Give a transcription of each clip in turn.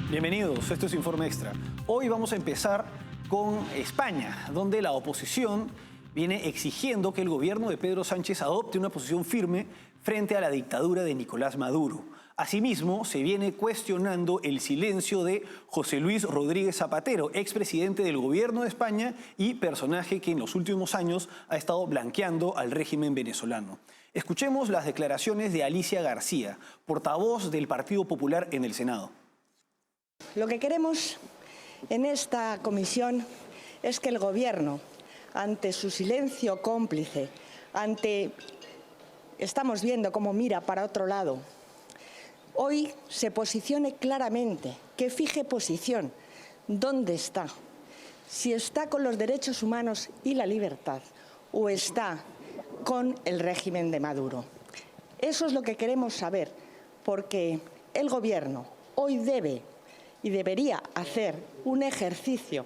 Bienvenidos, esto es Informe Extra. Hoy vamos a empezar con España, donde la oposición viene exigiendo que el gobierno de Pedro Sánchez adopte una posición firme frente a la dictadura de Nicolás Maduro. Asimismo, se viene cuestionando el silencio de José Luis Rodríguez Zapatero, expresidente del gobierno de España y personaje que en los últimos años ha estado blanqueando al régimen venezolano. Escuchemos las declaraciones de Alicia García, portavoz del Partido Popular en el Senado. Lo que queremos en esta comisión es que el Gobierno, ante su silencio cómplice, estamos viendo cómo mira para otro lado, hoy se posicione claramente, que fije posición, dónde está, si está con los derechos humanos y la libertad o está con el régimen de Maduro. Eso es lo que queremos saber, porque el Gobierno hoy debe y debería hacer un ejercicio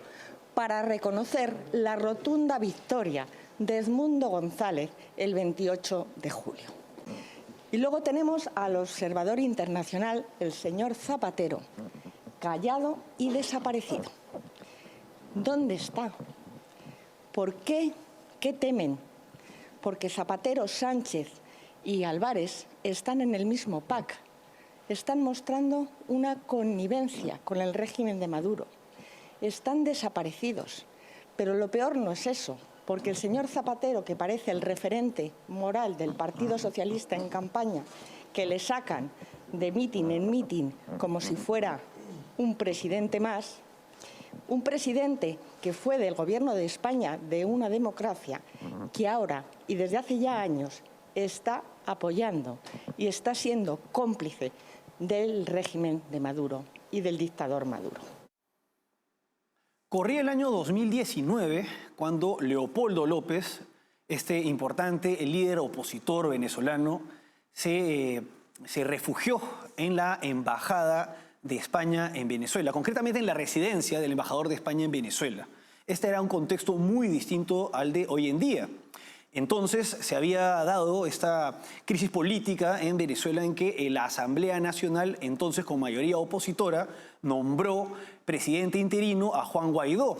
para reconocer la rotunda victoria de Edmundo González el 28 de julio. Y luego tenemos al observador internacional, el señor Zapatero, callado y desaparecido. ¿Dónde está? ¿Por qué? ¿Qué temen? Porque Zapatero, Sánchez y Álvarez están en el mismo pack. Están mostrando una connivencia con el régimen de Maduro. Están desaparecidos. Pero lo peor no es eso, porque el señor Zapatero, que parece el referente moral del Partido Socialista en campaña, que le sacan de mitin en mitin como si fuera un presidente más, un presidente que fue del Gobierno de España, de una democracia, que ahora y desde hace ya años está apoyando y está siendo cómplice del régimen de Maduro y del dictador Maduro. Corría el año 2019 cuando Leopoldo López, este importante líder opositor venezolano, se refugió en la embajada de España en Venezuela, concretamente en la residencia del embajador de España en Venezuela. Este era un contexto muy distinto al de hoy en día. Entonces se había dado esta crisis política en Venezuela en que la Asamblea Nacional, entonces con mayoría opositora, nombró presidente interino a Juan Guaidó.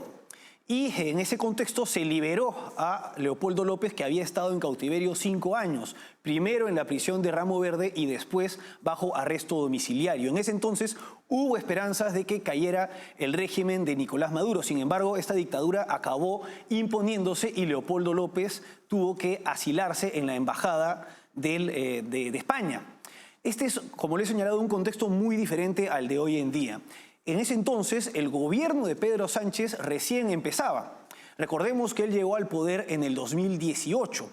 Y en ese contexto se liberó a Leopoldo López, que había estado en cautiverio 5 años, primero en la prisión de Ramo Verde y después bajo arresto domiciliario. En ese entonces hubo esperanzas de que cayera el régimen de Nicolás Maduro. Sin embargo, esta dictadura acabó imponiéndose y Leopoldo López tuvo que asilarse en la embajada de España. Este es, como le he señalado, un contexto muy diferente al de hoy en día. En ese entonces, el gobierno de Pedro Sánchez recién empezaba. Recordemos que él llegó al poder en el 2018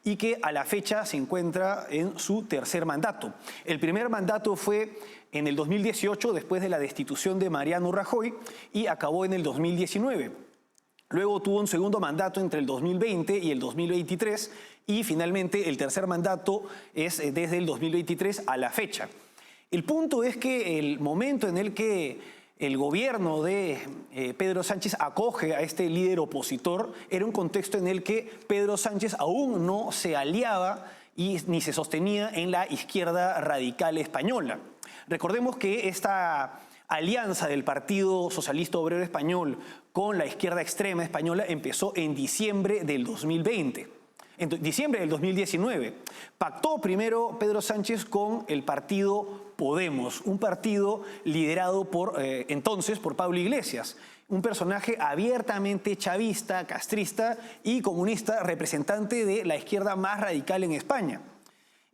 y que a la fecha se encuentra en su tercer mandato. El primer mandato fue en el 2018, después de la destitución de Mariano Rajoy, y acabó en el 2019. Luego tuvo un segundo mandato entre el 2020 y el 2023 y finalmente el tercer mandato es desde el 2023 a la fecha. El punto es que el momento en el que el gobierno de Pedro Sánchez acoge a este líder opositor era un contexto en el que Pedro Sánchez aún no se aliaba ni se sostenía en la izquierda radical española. Recordemos que esta alianza del Partido Socialista Obrero Español con la izquierda extrema española empezó en diciembre del 2020. En diciembre del 2019, pactó primero Pedro Sánchez con el partido Podemos, un partido liderado entonces por Pablo Iglesias, un personaje abiertamente chavista, castrista y comunista, representante de la izquierda más radical en España.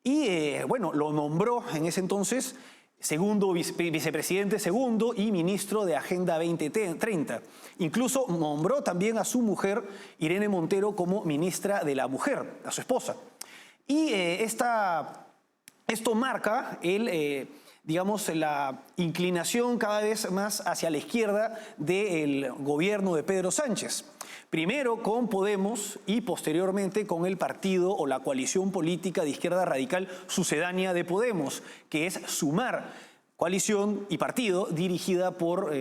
Y bueno, lo nombró en ese entonces vicepresidente segundo y ministro de Agenda 2030. Incluso nombró también a su mujer, Irene Montero, como ministra de la Mujer, a su esposa. Y esto marca digamos, la inclinación cada vez más hacia la izquierda del gobierno de Pedro Sánchez. Primero con Podemos y posteriormente con el partido o la coalición política de izquierda radical sucedánea de Podemos, que es Sumar, coalición y partido dirigida por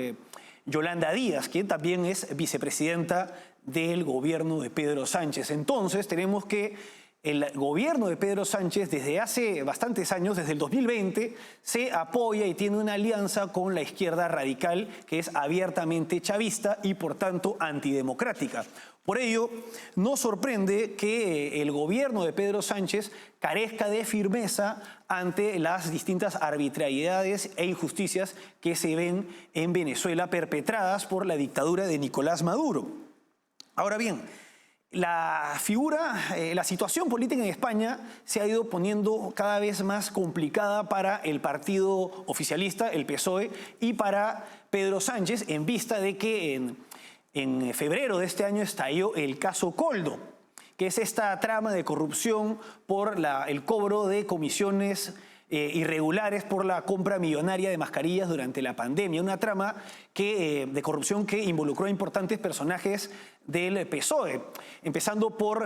Yolanda Díaz, quien también es vicepresidenta del gobierno de Pedro Sánchez. Entonces tenemos que el gobierno de Pedro Sánchez desde hace bastantes años, desde el 2020, se apoya y tiene una alianza con la izquierda radical que es abiertamente chavista y por tanto antidemocrática. Por ello, no sorprende que el gobierno de Pedro Sánchez carezca de firmeza ante las distintas arbitrariedades e injusticias que se ven en Venezuela perpetradas por la dictadura de Nicolás Maduro. Ahora bien, la situación política en España se ha ido poniendo cada vez más complicada para el partido oficialista, el PSOE, y para Pedro Sánchez, en vista de que en febrero de este año estalló el caso Koldo, que es esta trama de corrupción por el cobro de comisiones irregulares por la compra millonaria de mascarillas durante la pandemia. Una trama de corrupción que involucró a importantes personajes del PSOE, empezando por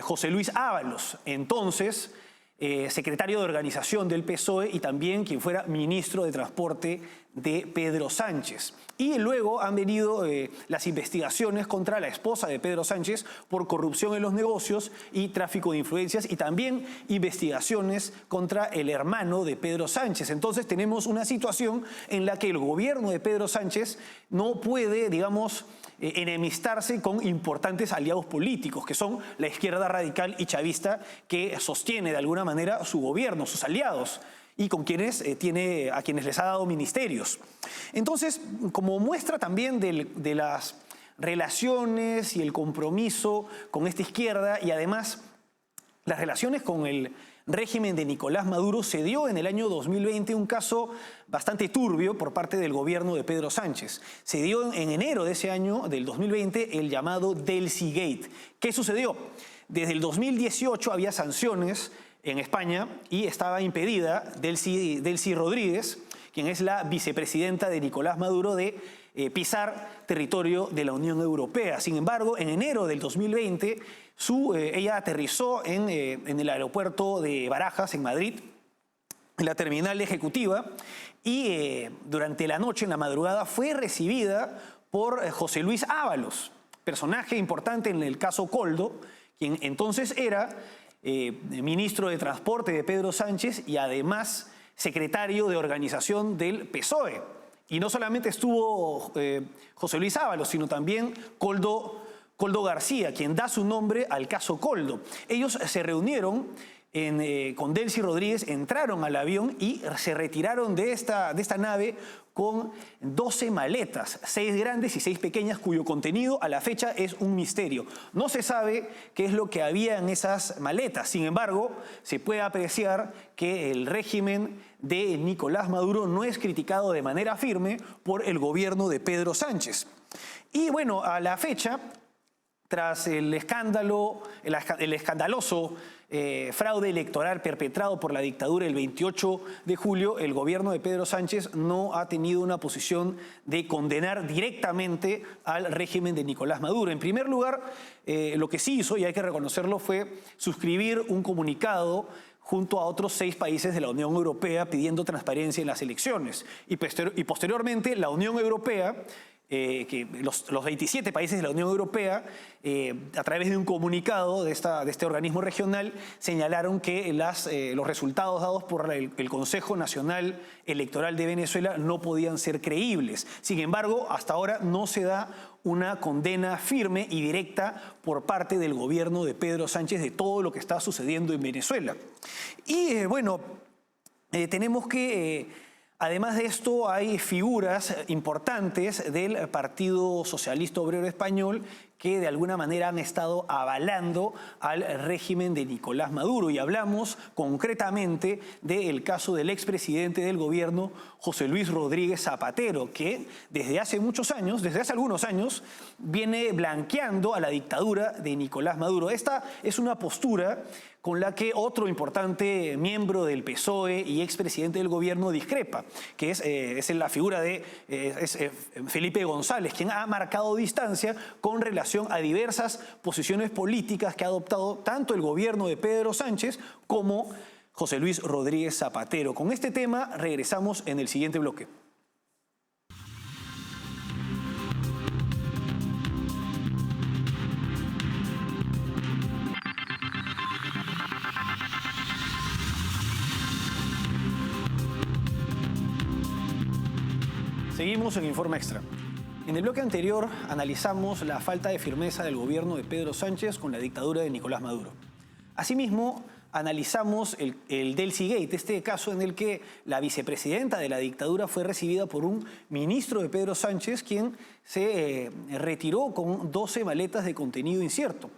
José Luis Ábalos, entonces secretario de organización del PSOE y también quien fuera ministro de Transporte de Pedro Sánchez. Y luego han venido las investigaciones contra la esposa de Pedro Sánchez por corrupción en los negocios y tráfico de influencias, y también investigaciones contra el hermano de Pedro Sánchez. Entonces tenemos una situación en la que el gobierno de Pedro Sánchez no puede, digamos, enemistarse con importantes aliados políticos, que son la izquierda radical y chavista, que sostiene de alguna manera su gobierno, sus aliados, y con quienes a quienes les ha dado ministerios. Entonces, como muestra también de las relaciones y el compromiso con esta izquierda, y además las relaciones con el régimen de Nicolás Maduro, se dio en el año 2020 un caso bastante turbio por parte del gobierno de Pedro Sánchez. Se dio en enero de ese año, del 2020, el llamado Delcy Gate. ¿Qué sucedió? Desde el 2018 había sanciones en España y estaba impedida Delcy Rodríguez, quien es la vicepresidenta de Nicolás Maduro, de pisar territorio de la Unión Europea. Sin embargo, en enero del 2020, ella aterrizó en el aeropuerto de Barajas, en Madrid, en la terminal ejecutiva, y durante la noche, en la madrugada, fue recibida por José Luis Ábalos, personaje importante en el caso Koldo, quien entonces era ministro de Transporte de Pedro Sánchez y además secretario de organización del PSOE. Y no solamente estuvo José Luis Ábalos, sino también Koldo García, quien da su nombre al caso Koldo. Ellos se reunieron con Delcy Rodríguez, entraron al avión y se retiraron de esta nave con 12 maletas, 6 grandes y 6 pequeñas, cuyo contenido a la fecha es un misterio. No se sabe qué es lo que había en esas maletas. Sin embargo, se puede apreciar que el régimen de Nicolás Maduro no es criticado de manera firme por el gobierno de Pedro Sánchez. Y bueno, a la fecha, tras el escandaloso fraude electoral perpetrado por la dictadura el 28 de julio, el gobierno de Pedro Sánchez no ha tenido una posición de condenar directamente al régimen de Nicolás Maduro. En primer lugar, lo que sí hizo, y hay que reconocerlo, fue suscribir un comunicado junto a otros 6 países de la Unión Europea pidiendo transparencia en las elecciones. Y posteriormente, la Unión Europea, que los 27 países de la Unión Europea, a través de un comunicado de este organismo regional, señalaron que los resultados dados por el Consejo Nacional Electoral de Venezuela no podían ser creíbles. Sin embargo, hasta ahora no se da una condena firme y directa por parte del gobierno de Pedro Sánchez de todo lo que está sucediendo en Venezuela. Y bueno, tenemos que... Además de esto, hay figuras importantes del Partido Socialista Obrero Español que de alguna manera han estado avalando al régimen de Nicolás Maduro. Y hablamos concretamente del caso del expresidente del gobierno, José Luis Rodríguez Zapatero, que desde hace algunos años, viene blanqueando a la dictadura de Nicolás Maduro. Esta es una postura con la que otro importante miembro del PSOE y expresidente del gobierno discrepa, que es la figura de Felipe González, quien ha marcado distancia con relación a diversas posiciones políticas que ha adoptado tanto el gobierno de Pedro Sánchez como José Luis Rodríguez Zapatero. Con este tema regresamos en el siguiente bloque. Seguimos en Informe Extra. En el bloque anterior analizamos la falta de firmeza del gobierno de Pedro Sánchez con la dictadura de Nicolás Maduro. Asimismo, analizamos el Delcy Gate, este caso en el que la vicepresidenta de la dictadura fue recibida por un ministro de Pedro Sánchez, quien se retiró con 12 maletas de contenido incierto.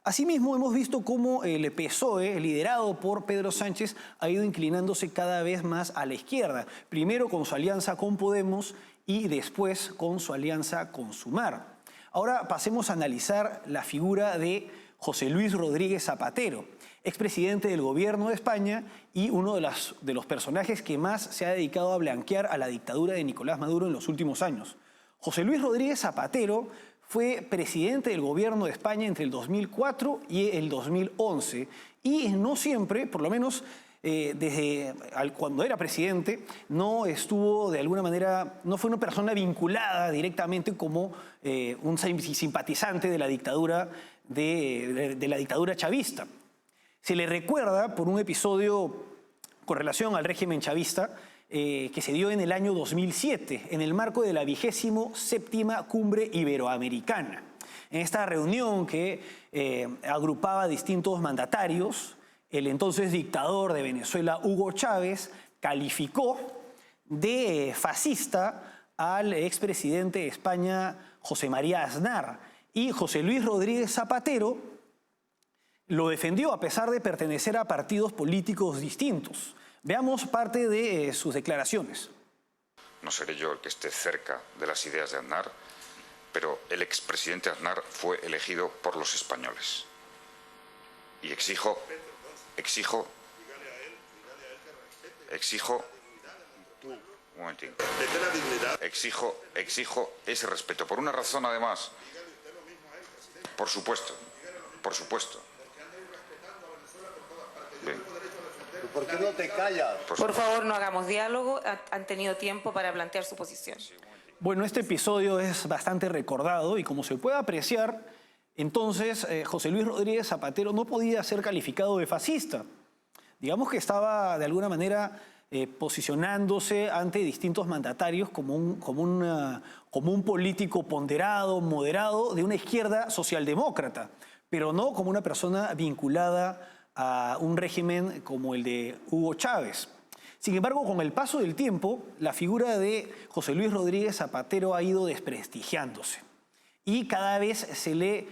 Asimismo, hemos visto cómo el PSOE, liderado por Pedro Sánchez, ha ido inclinándose cada vez más a la izquierda, primero con su alianza con Podemos y después con su alianza con Sumar. Ahora pasemos a analizar la figura de José Luis Rodríguez Zapatero, expresidente del gobierno de España y uno de los personajes que más se ha dedicado a blanquear a la dictadura de Nicolás Maduro en los últimos años. José Luis Rodríguez Zapatero fue presidente del gobierno de España entre el 2004 y el 2011 y no siempre, por lo menos cuando era presidente, no estuvo de alguna manera, no fue una persona vinculada directamente como un simpatizante de la dictadura, de la dictadura chavista. Se le recuerda por un episodio con relación al régimen chavista que se dio en el año 2007, en el marco de la 27ª Cumbre Iberoamericana. En esta reunión que agrupaba a distintos mandatarios, el entonces dictador de Venezuela, Hugo Chávez, calificó de fascista al expresidente de España, José María Aznar, y José Luis Rodríguez Zapatero lo defendió a pesar de pertenecer a partidos políticos distintos. Veamos parte de sus declaraciones. No seré yo el que esté cerca de las ideas de Aznar, pero el expresidente Aznar fue elegido por los españoles. Y exijo un momentín. Exijo ese respeto. Por una razón, además. Por supuesto. Bien. ¿Por qué no te callas? Por favor, no hagamos diálogo. Han tenido tiempo para plantear su posición. Bueno, este episodio es bastante recordado y como se puede apreciar, entonces José Luis Rodríguez Zapatero no podía ser calificado de fascista. Digamos que estaba de alguna manera posicionándose ante distintos mandatarios como un político ponderado, moderado, de una izquierda socialdemócrata, pero no como una persona vinculada a un régimen como el de Hugo Chávez. Sin embargo, con el paso del tiempo, la figura de José Luis Rodríguez Zapatero ha ido desprestigiándose y cada vez se le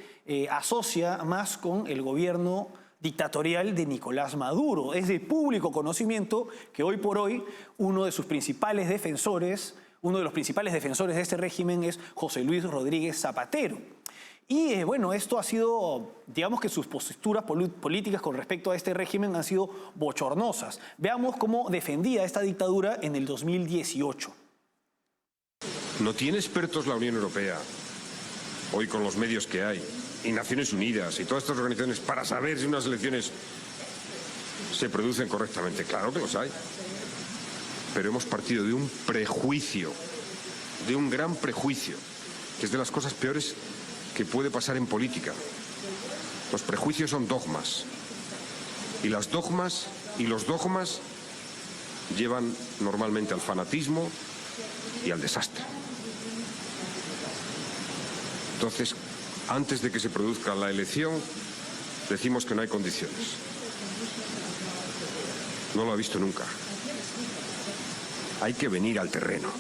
asocia más con el gobierno dictatorial de Nicolás Maduro. Es de público conocimiento que hoy por hoy uno de los principales defensores de este régimen es José Luis Rodríguez Zapatero. Y bueno, esto ha sido, digamos que sus posturas políticas con respecto a este régimen han sido bochornosas. Veamos cómo defendía esta dictadura en el 2018. No tiene expertos la Unión Europea, hoy con los medios que hay, y Naciones Unidas y todas estas organizaciones para saber si unas elecciones se producen correctamente. Claro que los hay. Pero hemos partido de un prejuicio, de un gran prejuicio, que es de las cosas peores que puede pasar en política. Los prejuicios son dogmas. Y las dogmas y los dogmas llevan normalmente al fanatismo y al desastre. Entonces, antes de que se produzca la elección, decimos que no hay condiciones. No lo ha visto nunca. Hay que venir al terreno.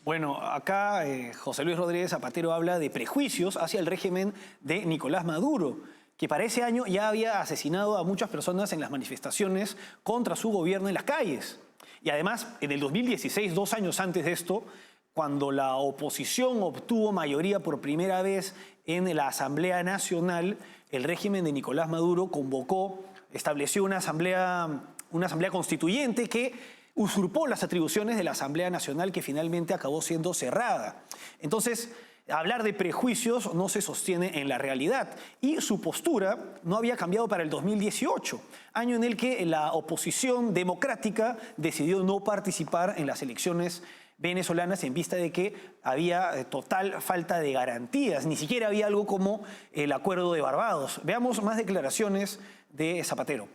Bueno, acá José Luis Rodríguez Zapatero habla de prejuicios hacia el régimen de Nicolás Maduro, que para ese año ya había asesinado a muchas personas en las manifestaciones contra su gobierno en las calles. Y además, en el 2016, 2 años antes de esto, cuando la oposición obtuvo mayoría por primera vez en la Asamblea Nacional, el régimen de Nicolás Maduro estableció una asamblea constituyente que usurpó las atribuciones de la Asamblea Nacional, que finalmente acabó siendo cerrada. Entonces, hablar de prejuicios no se sostiene en la realidad. Y su postura no había cambiado para el 2018, año en el que la oposición democrática decidió no participar en las elecciones venezolanas en vista de que había total falta de garantías. Ni siquiera había algo como el Acuerdo de Barbados. Veamos más declaraciones de Zapatero.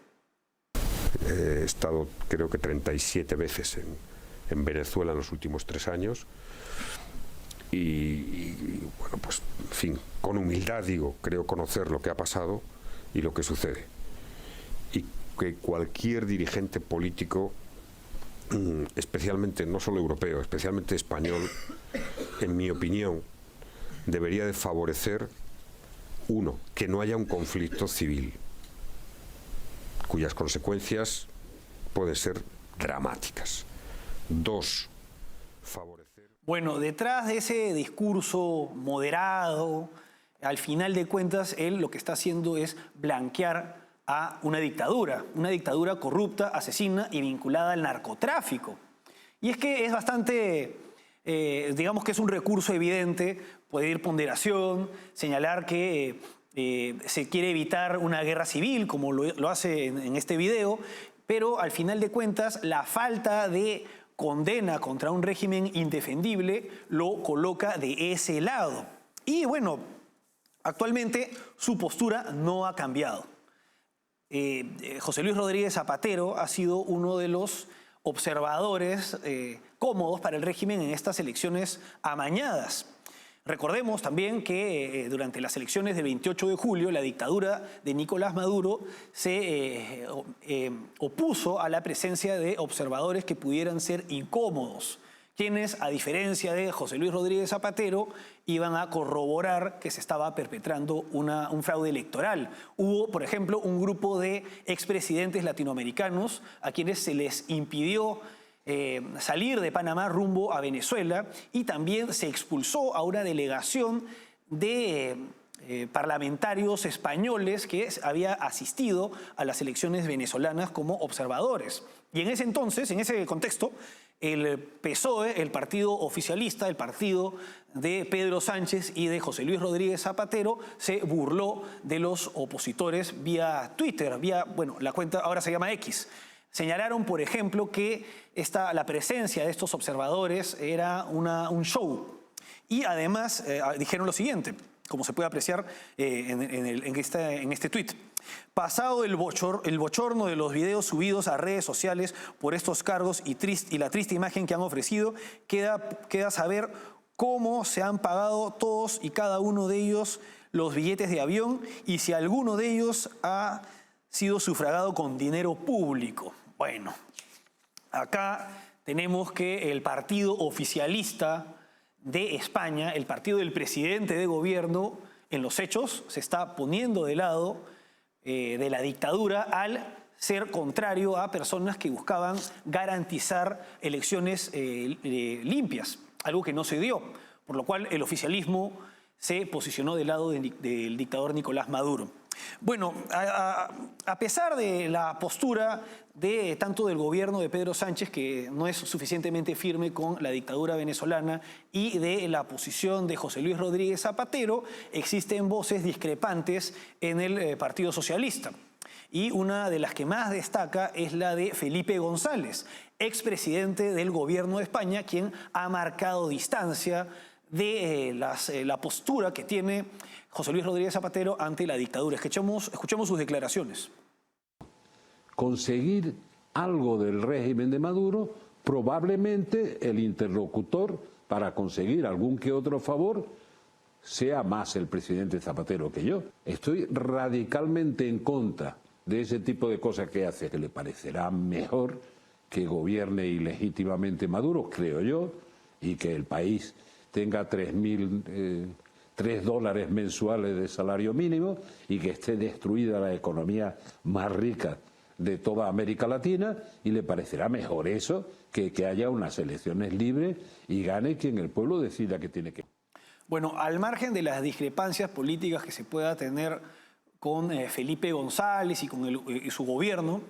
He estado creo que 37 veces en Venezuela en los últimos 3 años. Y bueno, pues, en fin, con humildad digo, creo conocer lo que ha pasado y lo que sucede. Y que cualquier dirigente político, especialmente, no solo europeo, especialmente español, en mi opinión, debería de favorecer, uno, que no haya un conflicto civil, cuyas consecuencias pueden ser dramáticas. 2, favorecer... Bueno, detrás de ese discurso moderado, al final de cuentas, él lo que está haciendo es blanquear a una dictadura corrupta, asesina y vinculada al narcotráfico. Y es que es bastante, digamos que es un recurso evidente, pedir ponderación, señalar que se quiere evitar una guerra civil, como lo hace en este video, pero al final de cuentas la falta de condena contra un régimen indefendible lo coloca de ese lado. Y bueno, actualmente su postura no ha cambiado. José Luis Rodríguez Zapatero ha sido uno de los observadores cómodos para el régimen en estas elecciones amañadas. Recordemos también que durante las elecciones del 28 de julio la dictadura de Nicolás Maduro se opuso a la presencia de observadores que pudieran ser incómodos, quienes, a diferencia de José Luis Rodríguez Zapatero, iban a corroborar que se estaba perpetrando un fraude electoral. Hubo, por ejemplo, un grupo de expresidentes latinoamericanos a quienes se les impidió salir de Panamá rumbo a Venezuela, y también se expulsó a una delegación de parlamentarios españoles que había asistido a las elecciones venezolanas como observadores. Y en ese entonces, en ese contexto, el PSOE, el partido oficialista, el partido de Pedro Sánchez y de José Luis Rodríguez Zapatero, se burló de los opositores vía Twitter, bueno, la cuenta ahora se llama X. Señalaron, por ejemplo, que la presencia de estos observadores era un show. Y además dijeron lo siguiente, como se puede apreciar en este tuit. Pasado el bochorno de los videos subidos a redes sociales por estos cargos y la triste imagen que han ofrecido, queda saber cómo se han pagado todos y cada uno de ellos los billetes de avión y si alguno de ellos ha sido sufragado con dinero público. Bueno, acá tenemos que el partido oficialista de España, el partido del presidente de gobierno, en los hechos se está poniendo de lado de la dictadura al ser contrario a personas que buscaban garantizar elecciones limpias, algo que no se dio, por lo cual el oficialismo se posicionó del lado del dictador Nicolás Maduro. Bueno, a pesar de la postura tanto del gobierno de Pedro Sánchez, que no es suficientemente firme con la dictadura venezolana, y de la posición de José Luis Rodríguez Zapatero, existen voces discrepantes en el Partido Socialista. Y una de las que más destaca es la de Felipe González, expresidente del gobierno de España, quien ha marcado distancia de la postura que tiene José Luis Rodríguez Zapatero ante la dictadura. Escuchemos sus declaraciones. Conseguir algo del régimen de Maduro, probablemente el interlocutor para conseguir algún que otro favor sea más el presidente Zapatero que yo. Estoy radicalmente en contra de ese tipo de cosas que hace, que le parecerá mejor que gobierne ilegítimamente Maduro, creo yo, y que el país tenga $3 mensuales de salario mínimo y que esté destruida la economía más rica de toda América Latina, y le parecerá mejor eso que haya unas elecciones libres y gane quien el pueblo decida que tiene que. Bueno, al margen de las discrepancias políticas que se pueda tener con Felipe González y con su gobierno,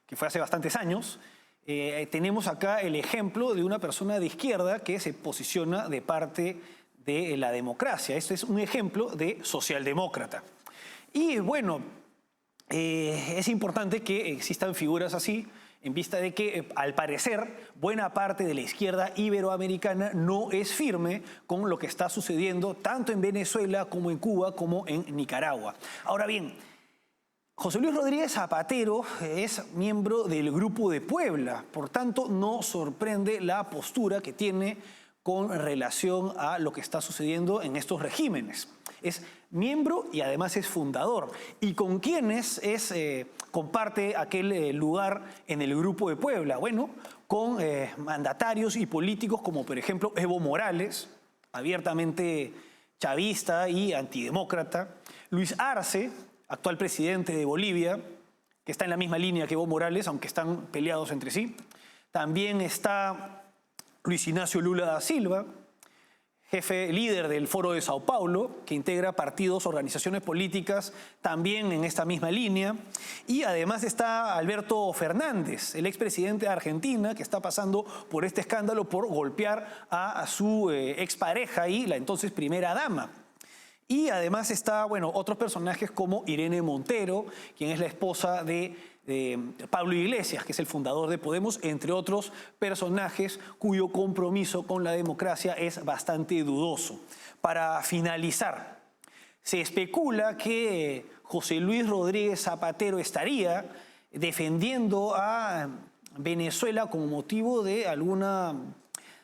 que fue hace bastantes años, tenemos acá el ejemplo de una persona de izquierda que se posiciona de parte de la democracia. Este es un ejemplo de socialdemócrata. Y bueno, es importante que existan figuras así, en vista de que, al parecer, buena parte de la izquierda iberoamericana no es firme con lo que está sucediendo tanto en Venezuela como en Cuba como en Nicaragua. Ahora bien, José Luis Rodríguez Zapatero es miembro del Grupo de Puebla, por tanto no sorprende la postura que tiene con relación a lo que está sucediendo en estos regímenes. Es miembro y además es fundador. ¿Y con quiénes comparte aquel lugar en el Grupo de Puebla? Bueno, con mandatarios y políticos como por ejemplo Evo Morales, abiertamente chavista y antidemócrata, Luis Arce, actual presidente de Bolivia, que está en la misma línea que Evo Morales, aunque están peleados entre sí. También está Luis Ignacio Lula da Silva, líder del Foro de Sao Paulo, que integra partidos, organizaciones políticas también en esta misma línea. Y además está Alberto Fernández, el expresidente de Argentina, que está pasando por este escándalo por golpear a su expareja y la entonces primera dama. Y además está, bueno, otros personajes como Irene Montero, quien es la esposa de Pablo Iglesias, que es el fundador de Podemos, entre otros personajes cuyo compromiso con la democracia es bastante dudoso. Para finalizar, se especula que José Luis Rodríguez Zapatero estaría defendiendo a Venezuela como motivo de alguna...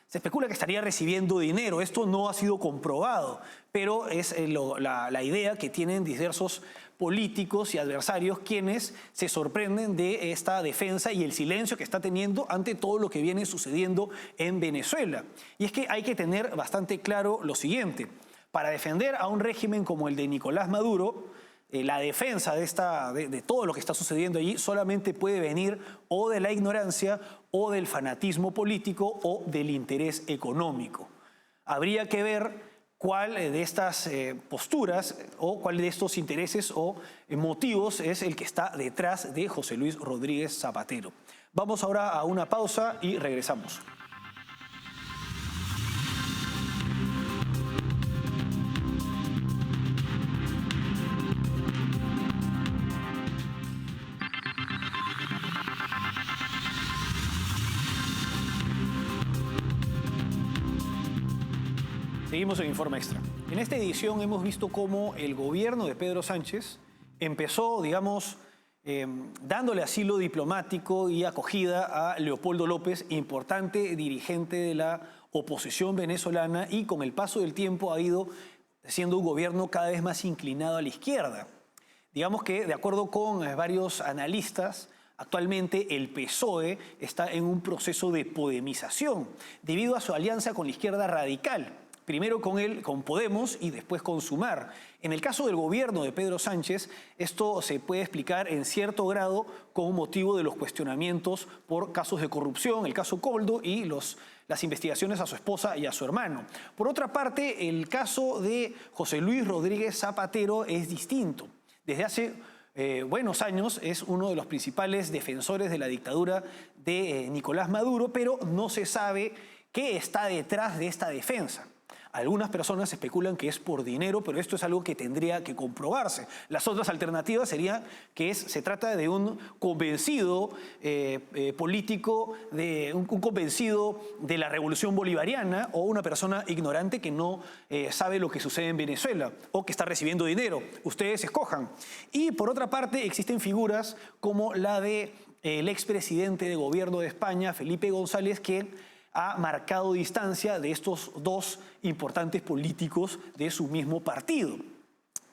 Se especula que estaría recibiendo dinero. Esto no ha sido comprobado, pero es la idea que tienen diversos políticos y adversarios quienes se sorprenden de esta defensa y el silencio que está teniendo ante todo lo que viene sucediendo en Venezuela. Y es que hay que tener bastante claro lo siguiente. Para defender a un régimen como el de Nicolás Maduro, la defensa de todo lo que está sucediendo allí solamente puede venir o de la ignorancia o del fanatismo político o del interés económico. Habría que ver cuál de estas posturas o cuál de estos intereses o motivos es el que está detrás de José Luis Rodríguez Zapatero. Vamos ahora a una pausa y regresamos. Seguimos en Informe Extra. En esta edición hemos visto cómo el gobierno de Pedro Sánchez empezó, digamos, dándole asilo diplomático y acogida a Leopoldo López, importante dirigente de la oposición venezolana, y con el paso del tiempo ha ido siendo un gobierno cada vez más inclinado a la izquierda. Digamos que, de acuerdo con varios analistas, actualmente el PSOE está en un proceso de podemización debido a su alianza con la izquierda radical. Primero con Podemos y después con Sumar. En el caso del gobierno de Pedro Sánchez, esto se puede explicar en cierto grado con motivo de los cuestionamientos por casos de corrupción, el caso Coldo y las investigaciones a su esposa y a su hermano. Por otra parte, el caso de José Luis Rodríguez Zapatero es distinto. Desde hace buenos años es uno de los principales defensores de la dictadura de Nicolás Maduro, pero no se sabe qué está detrás de esta defensa. Algunas personas especulan que es por dinero, pero esto es algo que tendría que comprobarse. Las otras alternativas serían que se trata de un convencido político, un convencido de la revolución bolivariana, o una persona ignorante que no sabe lo que sucede en Venezuela o que está recibiendo dinero. Ustedes escojan. Y por otra parte existen figuras como la del expresidente de gobierno de España, Felipe González, que ha marcado distancia de estos dos importantes políticos de su mismo partido.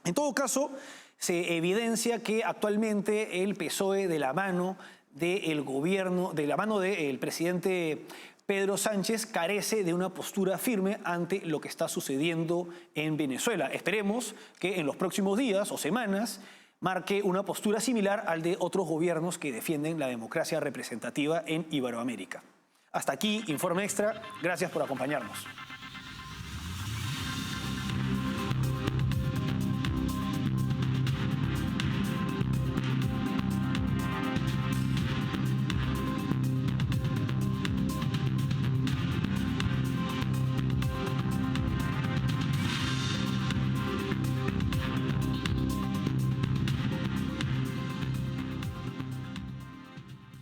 En todo caso, se evidencia que actualmente el PSOE, de la mano del gobierno, de la mano del presidente Pedro Sánchez, carece de una postura firme ante lo que está sucediendo en Venezuela. Esperemos que en los próximos días o semanas marque una postura similar al de otros gobiernos que defienden la democracia representativa en Iberoamérica. Hasta aquí, Informe Extra. Gracias por acompañarnos.